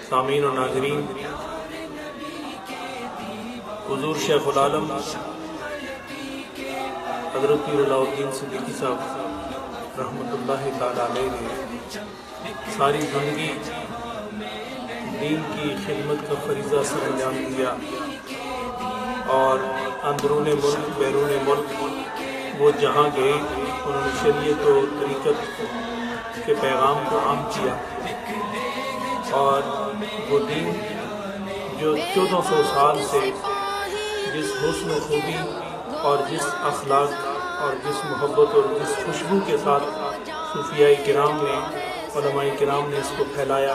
سامعین و ناظرین، حضور شیخ العالم حضرت پیر علاء الدین صدیقی صاحب رحمۃ اللہ تعالی علیہ نے ساری زندگی دین کی خدمت کا فریضہ سر انجام دیا اور اندرون ملک بیرون ملک وہ جہاں گئے انہوں نے شریعت و طریقت کے پیغام کو عام کیا، اور وہ دین جو 1400 سال سے جس حسن و خوبی اور جس اخلاق اور جس محبت اور جس خوشبو کے ساتھ صوفیاء کرام نے علماء کرام نے اس کو پھیلایا،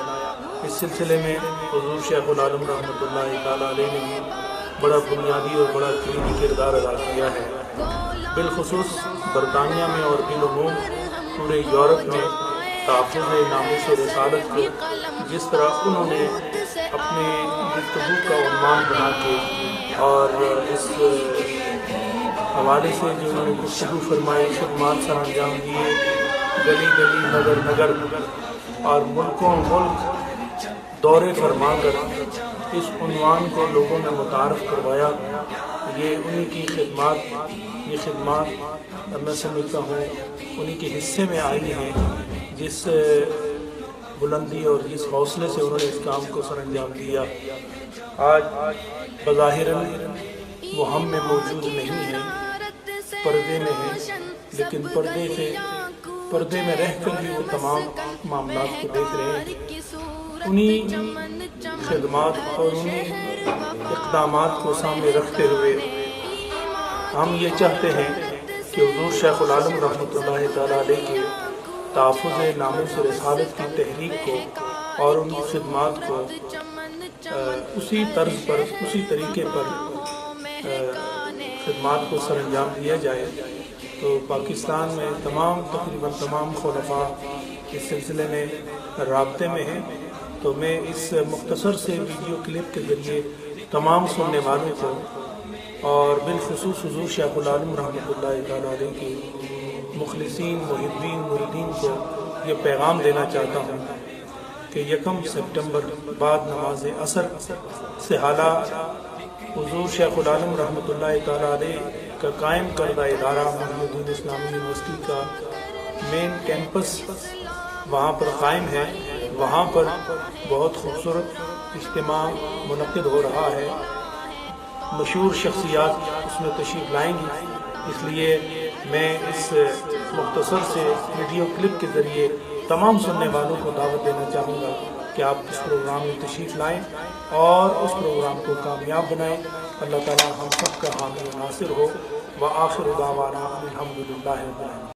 اس سلسلے میں حضور شیخ العالم رحمۃ اللہ تعالی علیہ نے بڑا بنیادی اور بڑا کلیدی کردار ادا کیا ہے۔ بالخصوص برطانیہ میں اور بالعموم پورے یورپ میں تحفظ ناموس رسالت کو جس طرح انہوں نے اپنے گفتگو کا عنوان بنا کے اور اس حوالے سے جو انہوں نے گفتگو فرمائی، خدمات سر انجام دیے، گلی گلی نگر نگر اور ملکوں ملک دورے فرما کر اس عنوان کو لوگوں نے متعارف کروایا، یہ انہی کی خدمات، یہ خدمات میں سمجھتا ہوں انہی کے حصے میں آئی ہیں، جس بلندی اور جس حوصلے سے انہوں نے اس کام کو سر انجام دیا۔ آج بظاہراً وہ ہم میں موجود نہیں ہیں، پردے میں ہیں، لیکن پردے میں رہ کر بھی وہ تمام معاملات کو دیکھ رہے ہیں۔ انہی خدمات اور انہی اقدامات کو سامنے رکھتے ہوئے ہم یہ چاہتے ہیں کہ حضور شیخ العالم رحمۃ اللہ تعالی علیہ کے تحفظ ناموس رسالت کی تحریک کو اور ان کی خدمات کو اسی طرز پر، اسی طریقے پر خدمات کو سر انجام دیا جائے، تو پاکستان میں تقریباً تمام خلفاء اس سلسلے میں رابطے میں ہیں۔ تو میں اس مختصر سے ویڈیو کلپ کے ذریعے تمام سننے والوں کو اور بالخصوص حضور شیخ العالم رحمۃ اللہ تعالی علیہ کے مخلصین، محبین، مریدین کو یہ پیغام دینا چاہتا ہوں کہ 1 سپٹمبر بعد نماز عصر سے حالہ حضور شیخ العالم رحمۃ اللہ تعالی علیہ کا قائم کردہ ادارہ محی الدین اسلامی یونیورسٹی کا مین کیمپس وہاں پر قائم ہے، وہاں پر بہت خوبصورت اجتماع منعقد ہو رہا ہے، مشہور شخصیات اس میں تشریف لائیں گی، اس لیے میں اس مختصر سے ویڈیو کلپ کے ذریعے تمام سننے والوں کو دعوت دینا چاہوں گا کہ آپ اس پروگرام میں تشریف لائیں اور اس پروگرام کو کامیاب بنائیں۔ اللہ تعالی ہم سب کا حامی و ناصر ہو۔ وآخر دعوانا الحمدللہ رب العالمین۔